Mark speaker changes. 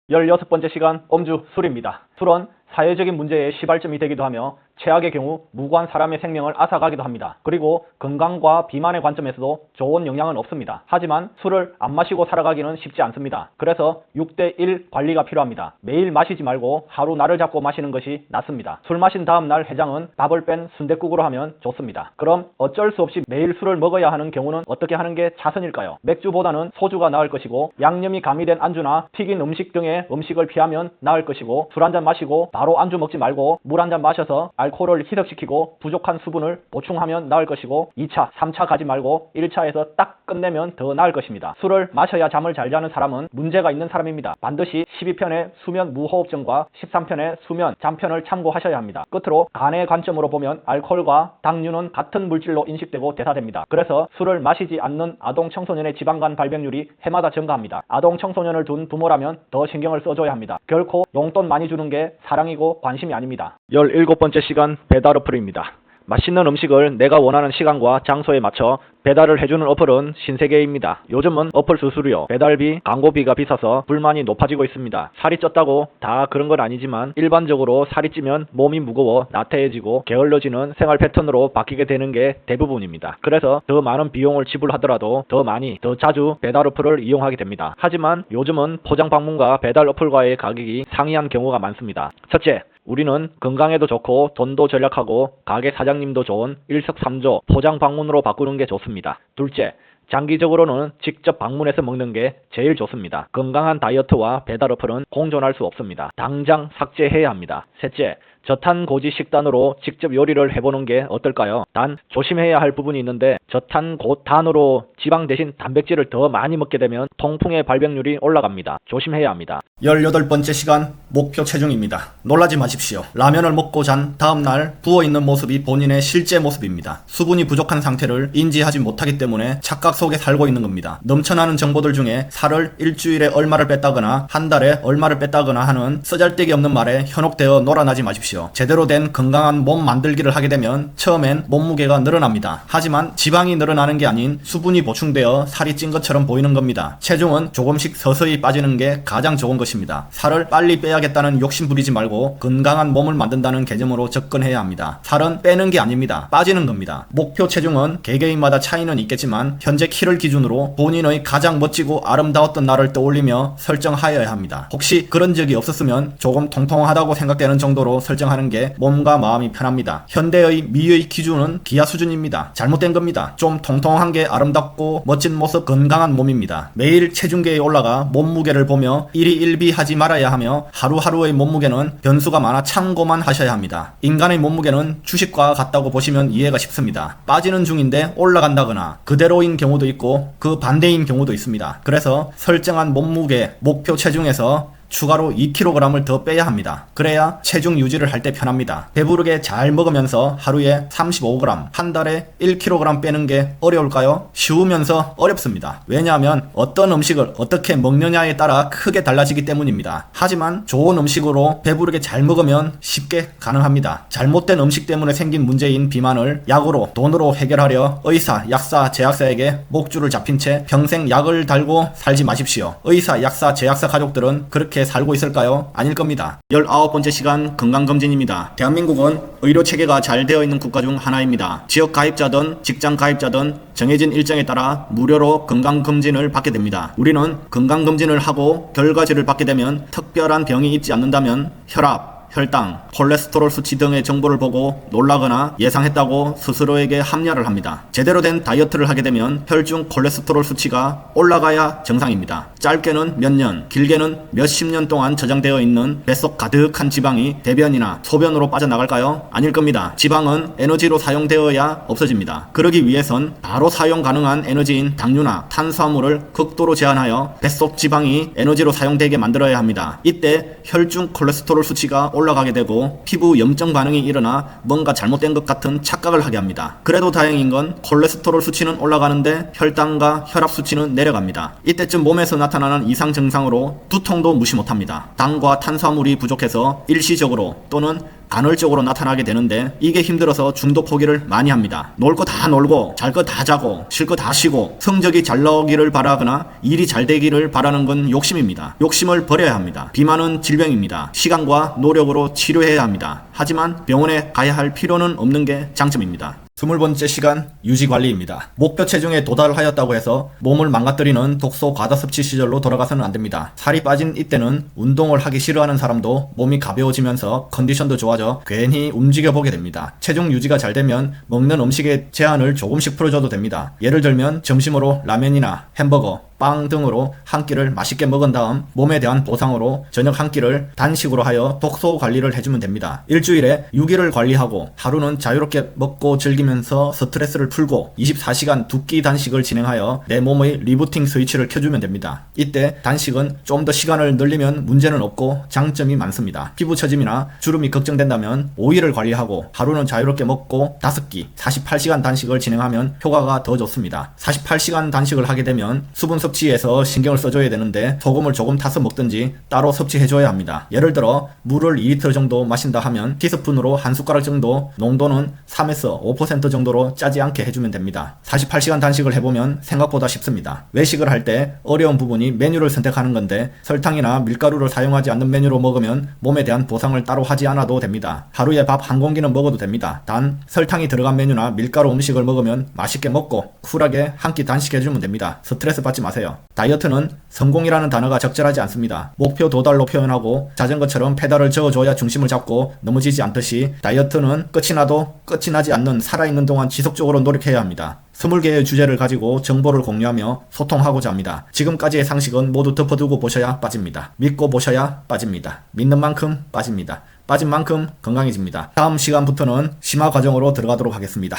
Speaker 1: 16번째 시간 음주 술입니다. 술은 사회적인 문제의 시발점이 되기도 하며 최악의 경우 무고한 사람의 생명을 앗아가기도 합니다. 그리고 건강과 비만의 관점에서도 좋은 영향은 없습니다. 하지만 술을 안 마시고 살아가기는 쉽지 않습니다. 그래서 6대1 관리가 필요합니다. 매일 마시지 말고 하루 날을 잡고 마시는 것이 낫습니다. 술 마신 다음 날 해장은 밥을 뺀 순댓국으로 하면 좋습니다. 그럼 어쩔 수 없이 매일 술을 먹어야 하는 경우는 어떻게 하는 게 차선일까요? 맥주보다는 소주가 나을 것이고 양념이 가미된 안주나 튀긴 음식 등의 음식을 피하면 나을 것이고 술 한잔 마시고 바로 안주 먹지 말고 물 한잔 마셔서 알코올을 희석시키고 부족한 수분을 보충하면 나을 것이고 2차, 3차 가지 말고 1차에서 딱 끝내면 더 나을 것입니다. 술을 마셔야 잠을 잘 자는 사람은 문제가 있는 사람입니다. 반드시 12편의 수면 무호흡증과 13편의 수면 잠편을 참고하셔야 합니다. 끝으로 간의 관점으로 보면 알코올과 당류는 같은 물질로 인식되고 대사됩니다. 그래서 술을 마시지 않는 아동 청소년의 지방간 발병률이 해마다 증가합니다. 아동 청소년을 둔 부모라면 더 신경을 써줘야 합니다. 결코 용돈 많이 주는 게 사랑이고 관심이 아닙니다. 17번째 시간 배달 어플입니다. 맛있는 음식을 내가 원하는 시간과 장소에 맞춰 배달을 해주는 어플은 신세계입니다. 요즘은 어플 수수료, 배달비, 광고비가 비싸서 불만이 높아지고 있습니다. 살이 쪘다고 다 그런 건 아니지만 일반적으로 살이 찌면 몸이 무거워 나태해지고 게을러지는 생활 패턴으로 바뀌게 되는 게 대부분입니다. 그래서 더 많은 비용을 지불하더라도 더 많이, 더 자주 배달 어플을 이용하게 됩니다. 하지만 요즘은 포장 방문과 배달 어플과의 가격이 상이한 경우가 많습니다. 첫째, 우리는 건강에도 좋고 돈도 절약하고 가게 사장님도 좋은 일석삼조 포장 방문으로 바꾸는 게 좋습니다. 둘째, 장기적으로는 직접 방문해서 먹는 게 제일 좋습니다. 건강한 다이어트와 배달 어플은 공존할 수 없습니다. 당장 삭제해야 합니다. 셋째, 저탄고지 식단으로 직접 요리를 해보는 게 어떨까요? 단 조심해야 할 부분이 있는데 저탄고단으로 지방 대신 단백질을 더 많이 먹게 되면 통풍의 발병률이 올라갑니다. 조심해야 합니다.
Speaker 2: 18번째 시간 목표 체중입니다. 놀라지 마십시오. 라면을 먹고 잔 다음날 부어있는 모습이 본인의 실제 모습입니다. 수분이 부족한 상태를 인지하지 못하기 때문에 착각 속에 살고 있는 겁니다. 넘쳐나는 정보들 중에 살을 일주일에 얼마를 뺐다거나 한 달에 얼마를 뺐다거나 하는 쓰잘데기 없는 말에 현혹되어 놀아나지 마십시오. 제대로 된 건강한 몸 만들기를 하게 되면 처음엔 몸무게가 늘어납니다. 하지만 지방이 늘어나는 게 아닌 수분이 보충되어 살이 찐 것처럼 보이는 겁니다. 체중은 조금씩 서서히 빠지는 게 가장 좋은 것입니다. 살을 빨리 빼야겠다는 욕심 부리지 말고 건강한 몸을 만든다는 개념으로 접근해야 합니다. 살은 빼는 게 아닙니다. 빠지는 겁니다. 목표 체중은 개개인마다 차이는 있겠지만 현재 키를 기준으로 본인의 가장 멋지고 아름다웠던 날을 떠올리며 설정하여야 합니다. 혹시 그런 적이 없었으면 조금 통통하다고 생각되는 정도로 설정하는 게 몸과 마음이 편합니다. 현대의 미의 기준은 기하 수준입니다. 잘못된 겁니다. 좀 통통한 게 아름답고 멋진 모습 건강한 몸입니다. 매일 체중계에 올라가 몸무게를 보며 일희일비하지 말아야 하며 하루하루의 몸무게는 변수가 많아 참고만 하셔야 합니다. 인간의 몸무게는 주식과 같다고 보시면 이해가 쉽습니다. 빠지는 중인데 올라간다거나 그대로인 경우도 있고 그 반대인 경우도 있습니다. 그래서 설정한 몸무게 목표 체중에서 추가로 2kg을 더 빼야 합니다. 그래야 체중 유지를 할 때 편합니다. 배부르게 잘 먹으면서 하루에 35g, 한 달에 1kg 빼는 게 어려울까요? 쉬우면서 어렵습니다. 왜냐하면 어떤 음식을 어떻게 먹느냐에 따라 크게 달라지기 때문입니다. 하지만 좋은 음식으로 배부르게 잘 먹으면 쉽게 가능합니다. 잘못된 음식 때문에 생긴 문제인 비만을 약으로, 돈으로 해결하려 의사, 약사, 제약사에게 목줄을 잡힌 채 평생 약을 달고 살지 마십시오. 의사, 약사, 제약사 가족들은 그렇게 살고 있을까요? 아닐 겁니다. 19번째 시간 건강검진입니다. 대한민국은 의료체계가 잘 되어 있는 국가 중 하나입니다. 지역 가입자든 직장 가입자든 정해진 일정에 따라 무료로 건강검진을 받게 됩니다. 우리는 건강검진을 하고 결과지를 받게 되면 특별한 병이 있지 않는다면 혈압, 혈당, 콜레스테롤 수치 등의 정보를 보고 놀라거나 예상했다고 스스로에게 합리화를 합니다. 제대로 된 다이어트를 하게 되면 혈중 콜레스테롤 수치가 올라가야 정상입니다. 짧게는 몇 년, 길게는 몇십 년 동안 저장되어 있는 뱃속 가득한 지방이 대변이나 소변으로 빠져나갈까요? 아닐 겁니다. 지방은 에너지로 사용되어야 없어집니다. 그러기 위해선 바로 사용 가능한 에너지인 당류나 탄수화물을 극도로 제한하여 뱃속 지방이 에너지로 사용되게 만들어야 합니다. 이때 혈중 콜레스테롤 수치가 올라가게 되고 피부 염증 반응이 일어나 뭔가 잘못된 것 같은 착각을 하게 합니다. 그래도 다행인 건 콜레스테롤 수치는 올라가는데 혈당과 혈압 수치는 내려갑니다. 이때쯤 몸에서 나타나는 이상 증상으로 두통도 무시 못합니다. 당과 탄수화물이 부족해서 일시적으로 또는 간헐적으로 나타나게 되는데 이게 힘들어서 중도 포기를 많이 합니다. 놀 거 다 놀고 잘 거 다 자고 쉴 거 다 쉬고 성적이 잘 나오기를 바라거나 일이 잘 되기를 바라는 건 욕심입니다. 욕심을 버려야 합니다. 비만은 질병입니다. 시간과 노력으로 치료해야 합니다. 하지만 병원에 가야 할 필요는 없는 게 장점입니다. 20번째 시간 유지관리입니다. 목표 체중에 도달하였다고 해서 몸을 망가뜨리는 독소 과다 섭취 시절로 돌아가서는 안됩니다. 살이 빠진 이때는 운동을 하기 싫어하는 사람도 몸이 가벼워지면서 컨디션도 좋아져 괜히 움직여보게 됩니다. 체중 유지가 잘 되면 먹는 음식의 제한을 조금씩 풀어줘도 됩니다. 예를 들면 점심으로 라면이나 햄버거, 빵 등으로 한 끼를 맛있게 먹은 다음 몸에 대한 보상으로 저녁 한 끼를 단식으로 하여 독소 관리를 해주면 됩니다. 일주일에 6일을 관리하고 하루는 자유롭게 먹고 즐기면서 스트레스를 풀고 24시간 두 끼 단식을 진행하여 내 몸의 리부팅 스위치를 켜주면 됩니다. 이때 단식은 좀 더 시간을 늘리면 문제는 없고 장점이 많습니다. 피부 처짐이나 주름이 걱정된다면 5일을 관리하고 하루는 자유롭게 먹고 5끼 48시간 단식을 진행하면 효과가 더 좋습니다. 48시간 단식을 하게 되면 수분 섭취에서 신경을 써줘야 되는데 소금을 조금 타서 먹든지 따로 섭취해줘야 합니다. 예를 들어 물을 2리터 정도 마신다 하면 티스푼으로 한 숟가락 정도, 농도는 3에서 5% 정도로 짜지 않게 해주면 됩니다. 48시간 단식을 해보면 생각보다 쉽습니다. 외식을 할 때 어려운 부분이 메뉴를 선택하는 건데 설탕이나 밀가루를 사용하지 않는 메뉴로 먹으면 몸에 대한 보상을 따로 하지 않아도 됩니다. 하루에 밥 한 공기는 먹어도 됩니다. 단 설탕이 들어간 메뉴나 밀가루 음식을 먹으면 맛있게 먹고 쿨하게 한 끼 단식해주면 됩니다. 스트레스 받지 마세요. 다이어트는 성공이라는 단어가 적절하지 않습니다. 목표 도달로 표현하고 자전거처럼 페달을 저어줘야 중심을 잡고 넘어지지 않듯이 다이어트는 끝이 나도 끝이 나지 않는 살아있는 동안 지속적으로 노력해야 합니다. 20개의 주제를 가지고 정보를 공유하며 소통하고자 합니다. 지금까지의 상식은 모두 덮어두고 보셔야 빠집니다. 믿고 보셔야 빠집니다. 믿는 만큼 빠집니다. 빠진 만큼 건강해집니다. 다음 시간부터는 심화 과정으로 들어가도록 하겠습니다.